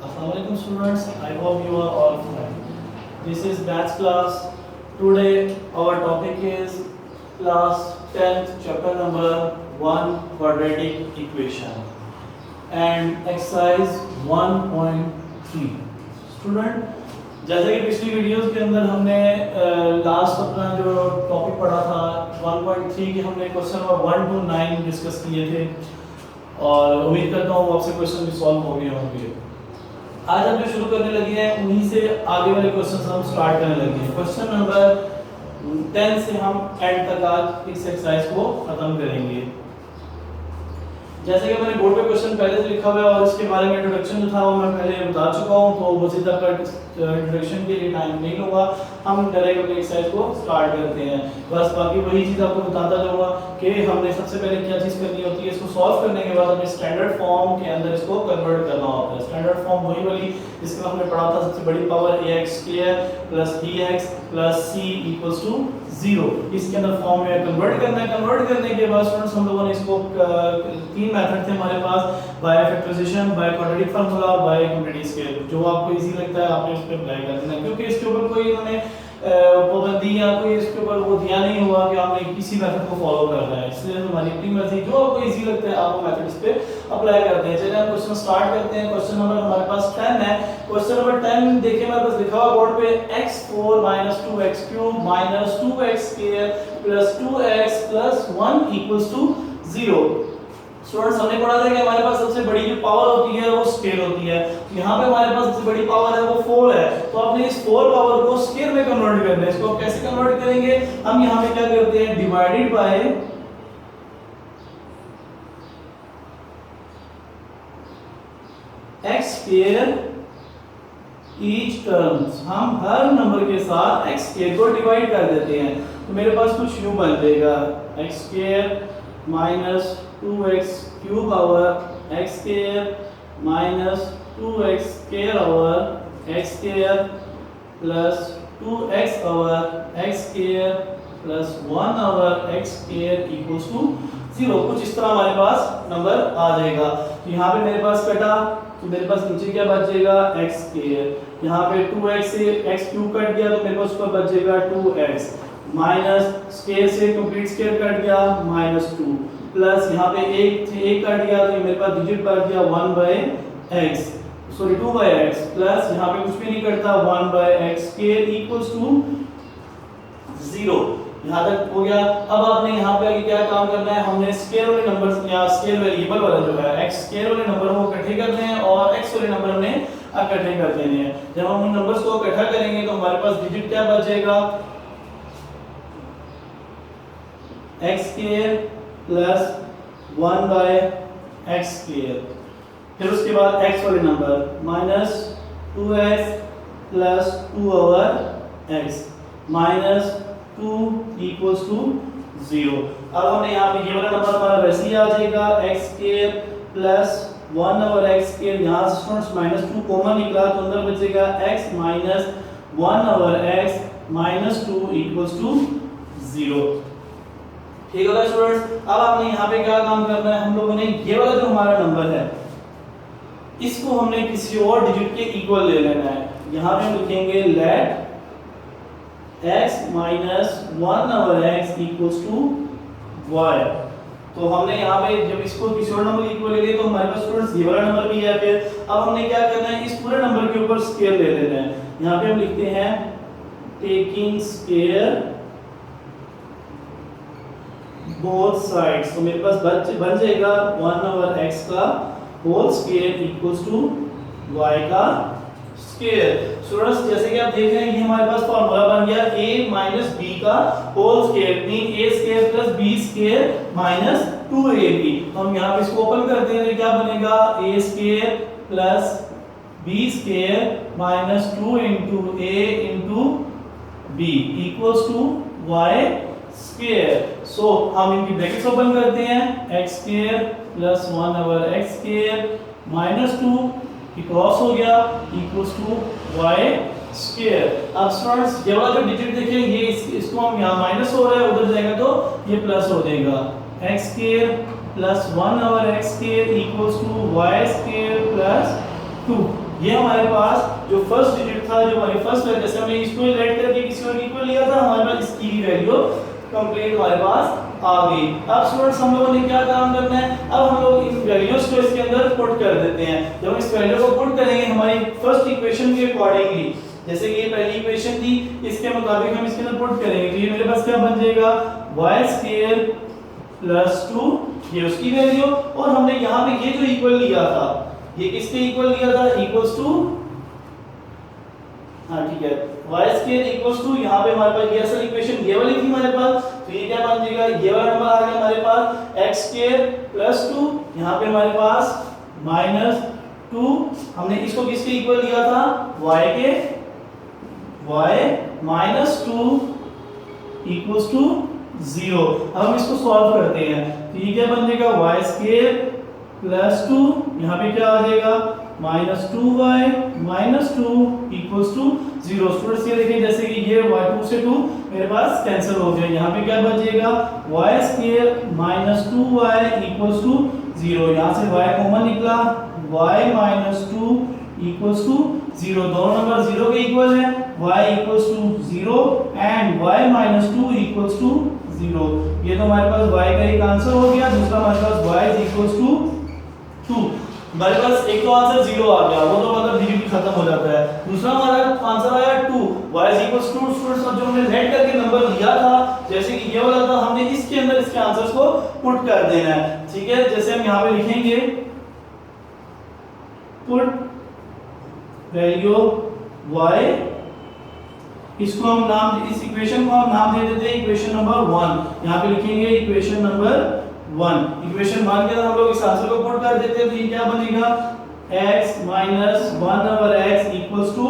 Assalamualaikum students, I hope you are all fine. This is maths class. Today our topic is class 10th chapter number 1 quadratic equation and exercise 1.3. Student, जैसे कि पिछली videos के अंदर हमने last अपना जो topic पढ़ा था 1.3 के हमने क्वेश्चन नंबर 1 to 9 डिस्कस किए थे और उम्मीद करता हूँ आपसे क्वेश्चन भी सॉल्व हो गए होंगे। आज हम जो शुरू करने लगे हैं उन्हीं से आगे वाले क्वेश्चन हम स्टार्ट करने लगे हैं। क्वेश्चन नंबर 10 से हम एंड तक आज इस एक्सरसाइज को खत्म करेंगे। जैसे कि मैंने बोर्ड पे क्वेश्चन पहले से लिखा हुआ है और इसके बारे में इंट्रोडक्शन जो था वो मैं पहले बता चुका हूँ, तो मज़ीद इंट्रोडक्शन के लिए टाइम नहीं लूँगा। हम डायरेक्ट अपनी एक्सरसाइज को स्टार्ट करते हैं। बस बाकी वही चीज़ आपको बताता जाऊँगा कि हमने सबसे पहले क्या चीज़ करनी होती है। इसको सॉल्व करने के बाद हमें स्टैंडर्ड फॉर्म के अंदर इसको कन्वर्ट करना होता है। स्टैंडर्ड फॉर्म वही वाली जिसका हमने पढ़ा था, सबसे बड़ी power ax square plus bx plus c equals to 0। इसके अंदर फॉर्म में कन्वर्ट करना है। कन्वर्ट करने के बाद स्टूडेंट्स हम लोगों ने इसको तीन मेथड थे हमारे पास, by factorization, by quadratic formula, by quadratic scale. जो आपको इजी लगता है आपने उस पे अप्लाई कर देना, क्योंकि इसके ऊपर कोई इन्होंने पाबंदी या कोई इसके ऊपर वो दिया नहीं हुआ कि आपने किसी मेथड को फॉलो करना है। इसलिए हमारी अपनी मर्जी, जो आपको इजी लगता है आप वो मेथड इस पे अप्लाई करते हैं। चलिए हम क्वेश्चन स्टार्ट करते हैं। क्वेश्चन नंबर हमारे पास 10 है। क्वेश्चन नंबर 10 देखिए मेरे पास लिखा हुआ बोर्ड पे x4 2x³ 2x square plus 2x plus 1 equals to 0। Students हमने पढ़ा था कि हमारे पास सबसे बड़ी जो पावर होती है वो स्केल होती है। यहाँ पे हमारे पास सबसे बड़ी पावर है वो 4 है, तो आपने इस 4 पावर को स्केल में कन्वर्ट करना है। इसको आप कैसे कन्वर्ट करेंगे? हम यहाँ पे क्या करते हैं, divided by x square each terms. हम हर नंबर के साथ x स्क्वायर को डिवाइड कर देते हैं, तो मेरे पास कुछ यूं बन जाएगा x square minus 2x³ power x square minus 2x square power x square plus 2x power x square plus 1 power x square equals to 0। कुछ इस तरह हमारे पास नंबर आ जाएगा। तो यहाँ पे मेरे पास कटा तो मेरे पास नीचे क्या बच जाएगा, x स्क्वायर। यहाँ पे 2x से x³ कट गया तो मेरे पास ऊपर बच जाएगा 2x माइनस स्क्वायर से कंप्लीट स्क्वायर कट गया -2 प्लस यहाँ पे 1 से 1 कट गया तो मेरे पास डिजिट बच गया 1/x, सॉरी 2/x प्लस यहाँ पे कुछ भी नहीं करता 1/x स्क्वायर इक्वल्स टू 0। यहाँ तक हो गया। अब आपने यहाँ पे आगे क्या काम करना है, हमने स्क्वायर वाले नंबर या स्क्वायर वेरिएबल वाला जो है x स्क्वायर वाले नंबर को इकट्ठे करने हैं और x वाले नंबर हमने इकट्ठे कर देने हैं। जब हम उन नंबर्स को इकट्ठा करेंगे तो हमारे पास डिजिट क्या बच जाएगा, x square plus 1/x square. फिर उसके बाद x वाले number minus 2x plus 2/x minus 2 equals to 0। अब हमने यहाँ पे ये वाला नंबर हमारा वैसे ही आ जाएगा x square plus 1/x square. यहाँ से स्टूडेंट्स -2 कॉमन निकला तो अंदर बचेगा x minus 1/x minus 2 equals to 0। ठीक है स्टूडेंट्स, अब आपने यहाँ पे क्या काम करना है, हम लोगों ने ये वाला जो हमारा नंबर है इसको हमने किसी और डिजिट के इक्वल ले लेना है। यहाँ पे हम लिखेंगे let x minus 1/x equals to y। तो हमने यहाँ पे जब इसको किसी और नंबर इक्वल ले लिए तो हमारे पास स्टूडेंट्स ये वाला नंबर भी है। फिर अब हमने क्या करना है, इस पूरे नंबर के ऊपर स्केल ले लेना है। यहाँ पे हम लिखते हैं टेकिंग स्केयर बोथ साइड्स। तो मेरे पास बन जाएगा 1/x का whole square equals to y का स्क्वायर। स्टूडेंट्स जैसे कि आप देख रहे हैं ये हमारे पास फार्मूला बन गया a माइनस b का whole square, mean a square plus b square minus 2ab। तो हम यहाँ पे इसको ओपन करते हैं तो क्या बनेगा, a square plus b square minus 2 into a into b equals to y square. So हम इनकी ब्रैकेट्स ओपन करते हैं, x square plus 1/x square minus 2 cross हो गया इक्वल्स टू y स्क्वायर। अब स्टूडेंट्स ये वाला जो डिजिट देखिए ये इसको हम यहाँ माइनस हो रहा है, उधर जाएगा तो ये प्लस हो जाएगा। x square plus 1/x square equals to y square plus 2। ये हमारे पास जो फर्स्ट डिजिट था, जो हमारी फर्स्ट वैल्यू, जैसे हमने इसको ऐड करके किसी और इक्वल लिया था, हमारे पास इसकी भी वैल्यू कंप्लीट हमारे पास आ गई। अब स्टूडेंट्स हम लोगों ने क्या काम करना है, अब हम लोग इन वैल्यूज को इसके अंदर पुट कर देते हैं। जब हम इस वैल्यू को पुट करेंगे हमारी फर्स्ट इक्वेशन के अकॉर्डिंगली, जैसे कि ये पहली इक्वेशन थी, इसके मुताबिक हम इसके अंदर पुट करेंगे, तो ये मेरे पास क्या बन जाएगा, y² प्लस 2, ये उसकी वैल्यू, और हमने यहाँ पे ये जो इक्वल लिया था, ये किसके इक्वल लिया था, इक्वल्स टू, हाँ ठीक है, y² इक्वल्स टू, यहाँ पे हमारे पास ये असल इक्वेशन ये वाली थी हमारे पास, तो ये क्या बन जाएगा, ये वाला नंबर आ गया हमारे पास x² प्लस 2, यहाँ पे हमारे पास -2, हमने इसको किसके इक्वल लिया था, y के, y -2 इक्वल्स टू 0। अब हम इसको सॉल्व करते हैं, तो ये क्या बन जाएगा, y² प्लस 2, यहाँ पे क्या आ जाएगा, -2y -2 इक्वल्स टू 0। स्टूडेंट्स ये देखिए, जैसे कि ये y2 से 2 मेरे पास कैंसिल हो गया, यहाँ पे क्या बचेगा, y² -2y इक्वल्स टू 0, यहाँ से y कॉमन निकला, y -2 इक्वल्स टू 0, दोनों नंबर 0 के इक्वल है, y equals to 0 and y -2 equals to 0। ये तो हमारे पास y का एक आंसर हो गया, दूसरा हमारे पास y इक्वल्स टू 2। हमारे पास एक तो आंसर 0 आ गया, वो तो मतलब डिजिट खत्म हो जाता है, दूसरा हमारा आंसर आया 2, y इक्वल्स टू, स्टूडेंट्स जो हमने लेट करके नंबर लिया था, जैसे कि ये वाला था, हमने इसके अंदर इसके आंसर्स को पुट कर देना है, ठीक है। जैसे हम यहाँ पे लिखेंगे पुट वैल्यू y, इसको हम नाम, इस इक्वेशन को हम नाम दे देते हैं इक्वेशन नंबर 1, यहाँ पे लिखेंगे इक्वेशन नंबर 1। इक्वेशन 1 के अंदर हम लोग इस आंसर को पुट कर देते हैं, तो ये क्या बनेगा, x - 1/x equals to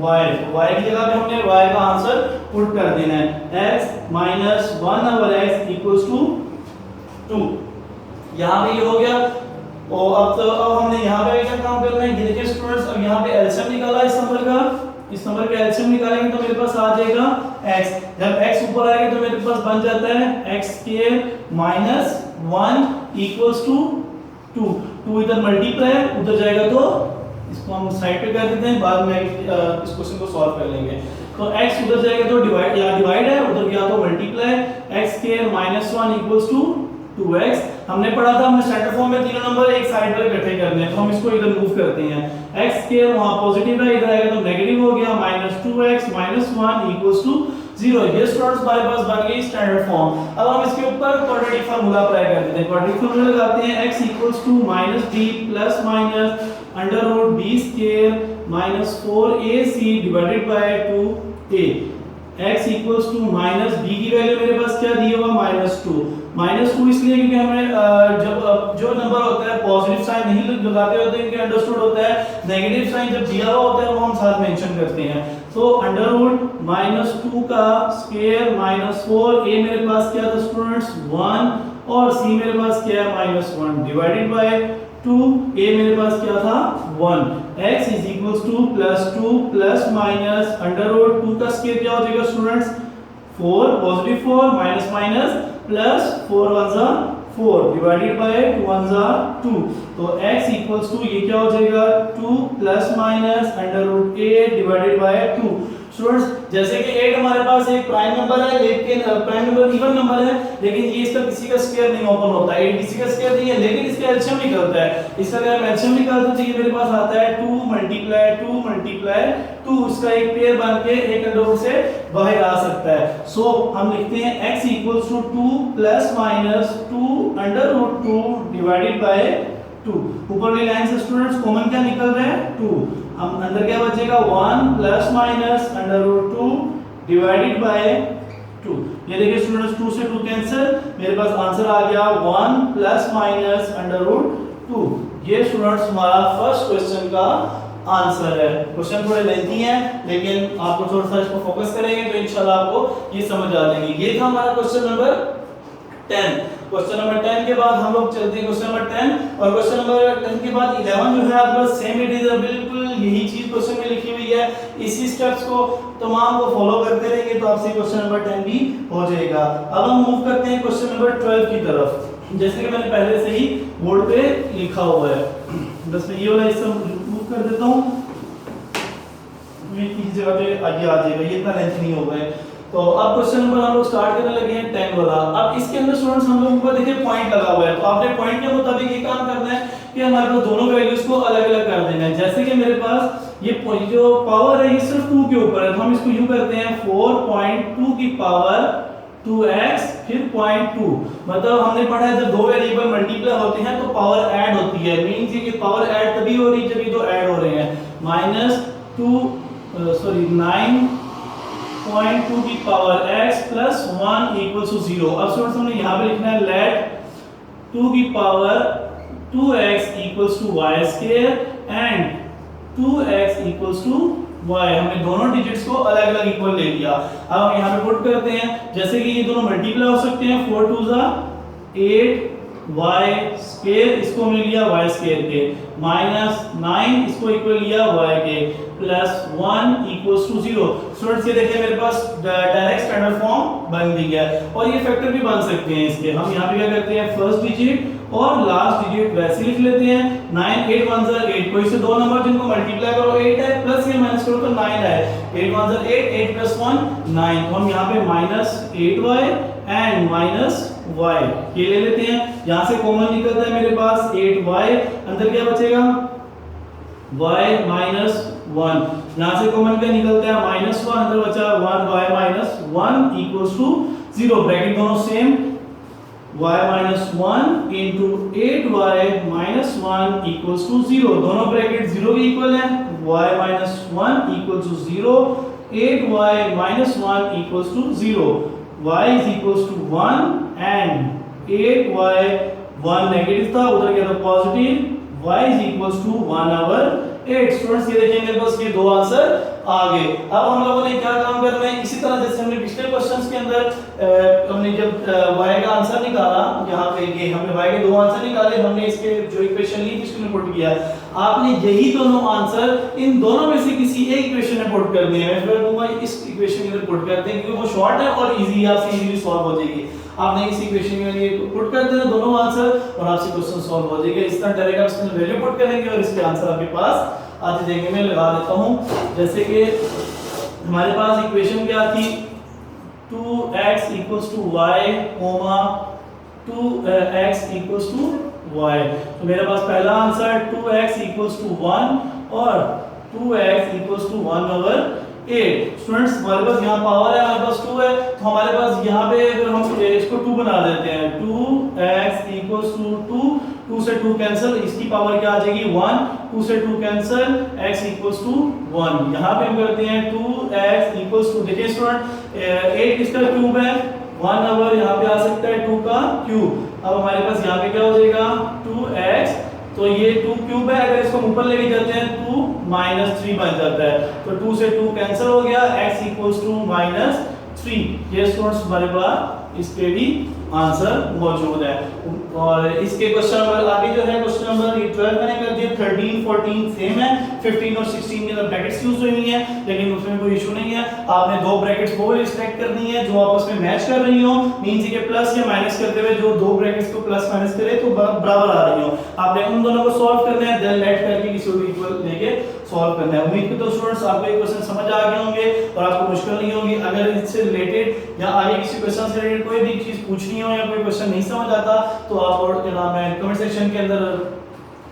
y, y की जगह पे हमने y का आंसर पुट कर देना है, x - 1/x इक्वल्स टू 2। यहाँ पे ये हो गया, और अब हमने यहाँ पे क्या काम करना है, ये देखिए स्टूडेंट्स, अब यहाँ पे एलसीएम निकाला इस नंबर का, इस नंबर का एलसीएम निकालेंगे तो मेरे पास आ जाएगा x, जब x ऊपर आएगा तो मेरे पास बन जाता है x² -1 इक्वल्स टू 2, 2 इधर मल्टीप्लाई उधर जाएगा, तो इसको हम साइड पे कर देते हैं, बाद में इस क्वेश्चन को सॉल्व कर लेंगे। तो x उधर जाएगा तो डिवाइड, या डिवाइड है, उधर गया तो multiply, x² -1 equals to 2x। हमने पढ़ा था, हमने सेंटर फॉर्म में तीनों नंबर एक साइड पर इकट्ठे करने हैं, तो हम इसको इधर मूव करते हैं, x² वहां पॉजिटिव है, इधर आएगा तो नेगेटिव हो गया, -2x -1 इक्वल्स टू 0। ये स्टूडेंट्स हमारे पास बन गई स्टैंडर्ड फॉर्म। अब हम इसके ऊपर क्वाड्रेटिक फार्मूला अप्लाई कर देते हैं, क्वाड्रेटिक फार्मूला लगाते हैं, x equals to -b plus minus √b² -4ac divided by 2a। x equals to -b की वैल्यू मेरे पास क्या दी होगा, -2 इसलिए क्योंकि हमें जब जो नंबर होता है पॉजिटिव साइन नहीं लगाते होते, क्योंकि अंडरस्टूड होता है, नेगेटिव साइन जब दिया हुआ होता है वो हम साथ मेंशन करते हैं। तो √-2 का स्क्वायर -4a मेरे पास क्या था स्टूडेंट्स, 1, और c मेरे पास क्या है, -1 डिवाइडेड बाय 2a मेरे पास क्या था, 1। x is equals to +2 plus minus √2 का स्क्वायर क्या हो जाएगा students, 4, positive 4 minus minus plus 4 1 जा 4 डिवाइडेड बाय 2 1 जा 2। तो x इक्वल्स टू ये क्या हो जाएगा, 2 plus minus √a divided by 2। Students जैसे कि 8 हमारे पास एक प्राइम नंबर है, लेकिन प्राइम नंबर इवन नंबर है, लेकिन ये इसका किसी का स्क्वायर नहीं ओपन होता है, 8 किसी का स्क्वायर नहीं है, लेकिन इसका एलसीएम निकलता है। इसका अगर हम एलसीएम निकालते हैं तो ये मेरे पास आता है 2 × 2 इसका एक पेयर बन के एक अंडर से बाहर आ सकता है। सो हम लिखते हैं x equals to 2 plus minus 2 √2 divided by 2। ऊपर वाली लाइन से स्टूडेंट्स कॉमन क्या निकल रहा है, 2। हम अंदर क्या बचेगा, 1 प्लस माइनस √2 डिवाइडेड बाय 2। ये देखिए स्टूडेंट्स 2 से 2 कैंसिल, मेरे पास आंसर आ गया 1 प्लस माइनस √2। ये स्टूडेंट्स हमारा फर्स्ट क्वेश्चन का आंसर है। क्वेश्चन थोड़े लेंथी हैं, लेकिन आपको थोड़ा सा इसको फोकस करेंगे तो इंशाल्लाह आपको ये समझ आ जाएगी। ये था हमारा क्वेश्चन नंबर 10। क्वेश्चन नंबर 10 के बाद हम लोग चलते हैं क्वेश्चन नंबर 10, और क्वेश्चन नंबर 10 के बाद 11 जो है आपके पास सेम इट इज बिल्कुल यही चीज क्वेश्चन में लिखी हुई है। इसी स्टेप्स को तमाम को फॉलो करते रहेंगे तो आपसे क्वेश्चन नंबर 10 भी हो जाएगा। अब हम मूव करते हैं क्वेश्चन नंबर 12 की तरफ, जैसे कि मैंने पहले से ही बोर्ड पे लिखा हुआ है। बस मैं ये वाला हिस्सा मूव कर देता हूँ, की जगह पे आगे आ जाएगा, ये इतना लेंथ नहीं होगा। तो अब क्वेश्चन नंबर हम लोग स्टार्ट करने लगे हैं 10 वाला। अब इसके अंदर स्टूडेंट्स हम लोगों को देखिए पॉइंट लगा हुआ है, तो आपने पॉइंट के मुताबिक ये काम करना है कि हमारे पास दोनों वैल्यूज को अलग अलग कर देना है। जैसे कि मेरे पास ये जो पावर है ये सिर्फ 2 के ऊपर है, तो हम इसको यूं करते हैं 4.2 की पावर 2x फिर 0.2। मतलब हमने पढ़ा है जब दो वेरिएबल मल्टीप्लाई होते हैं तो पावर ऐड होती है, मींस ये पावर ऐड तभी हो रही है जब ये दो ऐड हो रहे हैं। -9.2 की power x plus 1 equals to 0। अब स्टूडेंट्स हमने यहाँ पे लिखना है लेट 2 की power 2x equals to y square and 2x equals to y। हमने दोनों डिजिट्स को अलग अलग इक्वल ले लिया। अब हम यहाँ पे पुट करते हैं, जैसे कि ये दोनों मल्टीप्लाई हो सकते हैं, 4 2 ज़ा 8 y स्क्वायर, इसको हमने लिया y स्क्वायर के, -9 इसको इक्वल लिया y के, प्लस 1 इक्वल्स टू 0। स्टूडेंट्स ये देखिए मेरे पास डायरेक्ट स्टैंडर्ड फॉर्म बन भी गया है, और ये फैक्टर भी बन सकते हैं इसके। हम यहाँ पे क्या करते हैं, फर्स्ट डिजिट और लास्ट डिजिट वैसे लिख लेते हैं। 9 8 1 ज़ा 8, कोई से दो नंबर जिनको मल्टीप्लाई करो 8 है, प्लस या माइनस करो तो 9 है। 8 1 ज़ा 8, 8 प्लस 1 9। तो हम यहाँ पे -8y एंड -y ये ले लेते हैं। यहाँ से कॉमन निकलता है मेरे पास 8y, अंदर क्या बचेगा y -1। यहाँ से कॉमन क्या निकलता है -1, अंदर बचा 1y -1 इक्वल्स टू 0। ब्रैकेट दोनों same, y -1 into 8y -1 equals to 0। दोनों ब्रैकेट 0 के इक्वल हैं, y -1 equals to 0, 8y -1 equals to 0, y is equals to 1 and 8y 1 negative था, उधर क्या था positive, y is equals to 1/8। Students ये देखिए मेरे पास ये दो आंसर आ गए। अब हम लोगों ने क्या काम करना है, इसी तरह जैसे हमने पिछले क्वेश्चंस के अंदर हमने जब y का आंसर निकाला, यहाँ पे ये हमने y के दो आंसर निकाले, हमने इसके जो इक्वेशन ली थी उसमें पुट किया। आपने यही दोनों आंसर इन दोनों में से किसी एक इक्वेशन में पुट करने हैं। मैं फिर कहूंगा इस इक्वेशन के अंदर पुट करते हैं क्योंकि वो शॉर्ट है और इजी, आपसे इजीली सॉल्व हो जाएगी। आपने इस इक्वेशन के लिए पुट कर देना दोनों आंसर और आपसे क्वेश्चन सॉल्व हो जाएगा। इस तरह डायरेक्ट आप इसमें वैल्यू पुट करेंगे और इसके आंसर आपके पास आते जाएंगे। मैं लगा देता हूं, जैसे कि हमारे पास इक्वेशन क्या थी, 2x equals to y, 2x equals to y। तो मेरे पास पहला आंसर 2x equals to 1 और 2x equals to 1/8। स्टूडेंट्स हमारे पास यहाँ पावर है, हमारे पास 2 है, तो हमारे पास यहाँ पे अगर हम इसको 2 बना देते हैं, 2x equals to 2, 2 से 2 कैंसिल, इसकी पावर क्या आ जाएगी 1, 2 से 2 कैंसिल, x equals to 1। यहाँ पे हम करते हैं 2x equals to, देखिए स्टूडेंट 8 किसका क्यूब है, 1/, यहाँ पे आ सकता है 2 का क्यूब। अब हमारे पास यहाँ पे क्या हो जाएगा 2x, तो ये 2 क्यूब है, अगर इसको ऊपर लेके जाते हैं 2 -3 बन जाता है, तो 2 से 2 कैंसिल हो गया, x equals to -3। ये स्टूडेंट्स हमारे पास इसके भी आंसर मौजूद है। और इसके क्वेश्चन नंबर आगे जो है क्वेश्चन नंबर 12 मैंने कर दिया, 13 14 सेम है, 15 और 16 के अंदर ब्रैकेट्स यूज हुई है, लेकिन उसमें कोई इशू नहीं है। आपने दो ब्रैकेट्स वो सिलेक्ट करनी है जो आपस में मैच कर रही हो, मींस के प्लस या माइनस करते हुए जो दो ब्रैकेट्स को प्लस माइनस करे तो बराबर आ रही हो। आपने उन दोनों को सॉल्व करना है, देन लेट करके किसी को इक्वल लेके सॉल्व करना है। उम्मीद करता हूं स्टूडेंट्स आपको ये क्वेश्चन समझ आ गए होंगे और आपको मुश्किल नहीं होगी। अगर इससे रिलेटेड या आगे किसी क्वेश्चन से रिलेटेड कोई भी चीज पूछनी हो या कोई क्वेश्चन नहीं समझ आता तो आप और क्या नाम है कमेंट सेक्शन के अंदर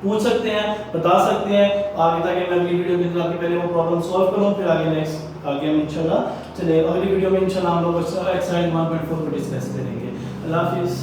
पूछ सकते हैं, बता सकते हैं आगे, ताकि मैं अगली वीडियो के अंदर आपके पहले वो प्रॉब्लम सॉल्व करूं, फिर आगे नेक्स्ट आगे हम इंशाल्लाह चलिए अगली वीडियो में इंशाल्लाह हम लोग एक्सरसाइज 1.4 को डिस्कस करेंगे। अल्लाह हाफिज़।